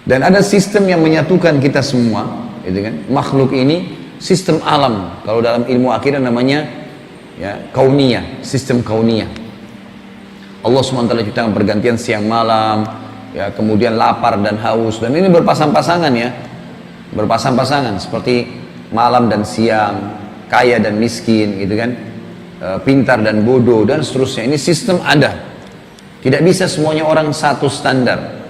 Dan ada sistem yang menyatukan kita semua, gitu kan? Makhluk ini sistem alam. Kalau dalam ilmu akidah namanya ya kauniyah, sistem kauniyah. Allah SWT ciptakan pergantian siang malam, ya kemudian lapar dan haus, dan ini berpasang-pasangan ya, berpasang-pasangan seperti malam dan siang, kaya dan miskin, gitu kan? Pintar dan bodoh dan seterusnya. Ini sistem ada. Tidak bisa semuanya orang satu standar.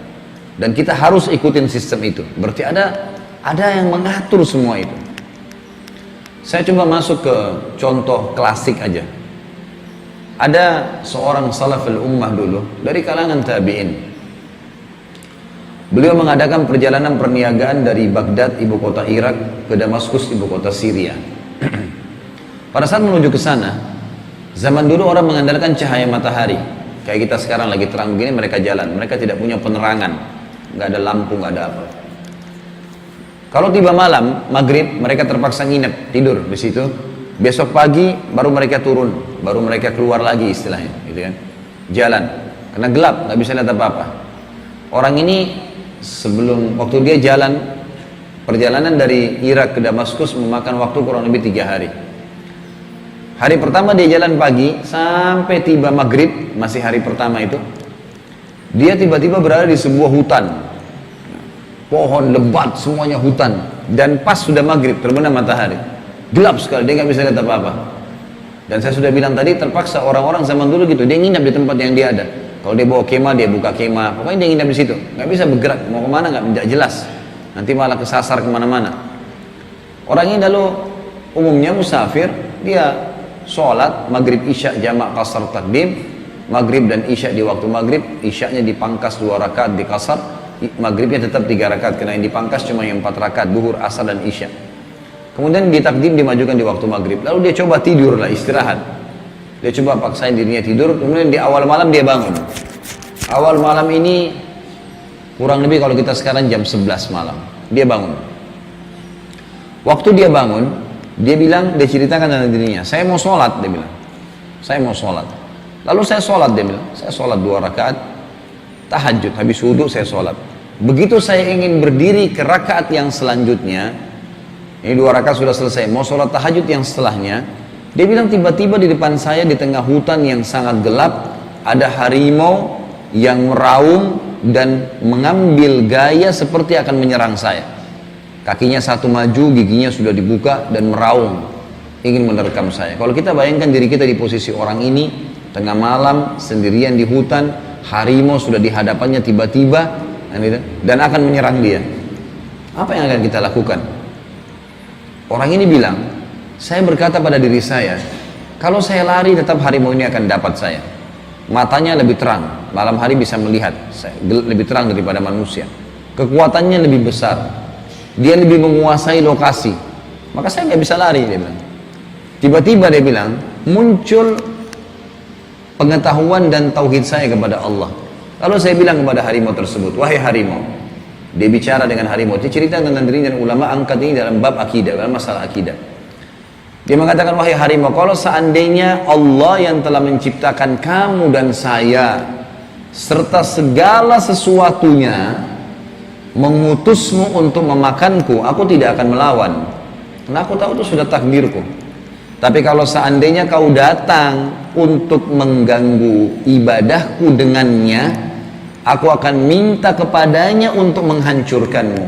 Dan kita harus ikutin sistem itu. Berarti ada yang mengatur semua itu. Saya coba masuk ke contoh klasik aja. Ada seorang salaful ummah dulu dari kalangan tabi'in. Beliau mengadakan perjalanan perniagaan dari Baghdad, ibu kota Irak, ke Damaskus, ibu kota Syria. Pada saat menuju ke sana, zaman dulu orang mengandalkan cahaya matahari. Kayak kita sekarang lagi terang begini, mereka jalan. Mereka tidak punya penerangan, nggak ada lampu, nggak ada apa. Kalau tiba malam, maghrib, mereka terpaksa nginep, tidur di situ. Besok pagi baru mereka turun, baru mereka keluar lagi istilahnya, gitu kan? Jalan, karena gelap, nggak bisa lihat apa-apa. Orang ini sebelum waktu dia jalan, perjalanan dari Irak ke Damaskus memakan waktu kurang lebih 3 hari. Hari pertama dia jalan pagi sampai tiba maghrib, masih hari pertama itu, dia tiba-tiba berada di sebuah hutan, pohon lebat, semuanya hutan, dan pas sudah maghrib terbenam matahari, gelap sekali, dia nggak bisa lihat apa-apa. Dan saya sudah bilang tadi, terpaksa orang-orang zaman dulu gitu, dia nginap di tempat yang dia ada. Kalau dia bawa kemah, dia buka kemah, pokoknya dia nginap di situ, nggak bisa bergerak, mau kemana nggak jelas, nanti malah kesasar kemana-mana. Orang ini lalu umumnya musafir, dia sholat maghrib isya jamak qasar takdim, maghrib dan isya di waktu maghrib, isyanya dipangkas 2 rakaat di qasar, maghribnya tetap 3 rakaat karena yang dipangkas cuma yang 4 rakaat, duhur, asar dan isya. Kemudian ditakdim dimajukan di waktu maghrib. Lalu dia coba tidur lah, istirahat. Dia coba paksain dirinya tidur, kemudian di awal malam dia bangun. Awal malam ini kurang lebih kalau kita sekarang jam 11 malam. Dia bangun. Waktu dia bangun, dia bilang, dia ceritakan dengan dirinya, saya mau sholat, dia bilang. Saya mau sholat. Lalu saya sholat, dia bilang. Saya sholat 2 rakaat, tahajud, habis wudhu saya sholat. Begitu saya ingin berdiri ke rakaat yang selanjutnya, ini 2 rakaat sudah selesai, mau sholat tahajud yang setelahnya, dia bilang tiba-tiba di depan saya di tengah hutan yang sangat gelap, ada harimau yang meraung dan mengambil gaya seperti akan menyerang saya. Kakinya satu maju, giginya sudah dibuka dan meraung, ingin menerkam saya. Kalau kita bayangkan diri kita di posisi orang ini, tengah malam, sendirian di hutan, harimau sudah di hadapannya tiba-tiba, dan akan menyerang dia. Apa yang akan kita lakukan? Orang ini bilang, saya berkata pada diri saya, kalau saya lari tetap harimau ini akan dapat saya. Matanya lebih terang, malam hari bisa melihat, lebih terang daripada manusia. Kekuatannya lebih besar. Dia lebih menguasai lokasi, maka saya nggak bisa lari, dia bilang. Tiba-tiba dia bilang, muncul pengetahuan dan tauhid saya kepada Allah. Lalu saya bilang kepada harimau tersebut, wahai harimau, dia bicara dengan harimau, dia cerita tentang dirinya, dan ulama angkat ini dalam bab akidah, dalam masalah akidah. Dia mengatakan, wahai harimau, kalau seandainya Allah yang telah menciptakan kamu dan saya, serta segala sesuatunya, mengutusmu untuk memakanku, aku tidak akan melawan, karena aku tahu itu sudah takdirku. Tapi kalau seandainya kau datang untuk mengganggu ibadahku dengannya, aku akan minta kepadanya untuk menghancurkanmu.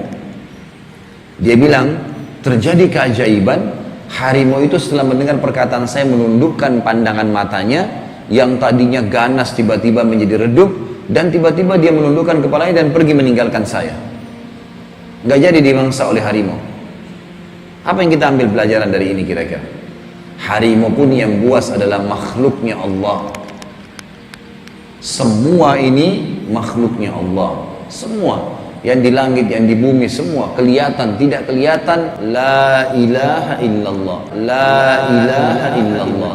Dia bilang, terjadi keajaiban, harimau itu setelah mendengar perkataan saya menundukkan pandangan matanya, yang tadinya ganas tiba-tiba menjadi redup, dan tiba-tiba dia menundukkan kepalanya dan pergi meninggalkan saya. Gak jadi dimangsa oleh harimau. Apa yang kita ambil pelajaran dari ini kira-kira? Harimau pun yang buas adalah makhluknya Allah. Semua ini makhluknya Allah. Semua yang di langit, yang di bumi, semua kelihatan, tidak kelihatan, la ilaha illallah, la ilaha illallah,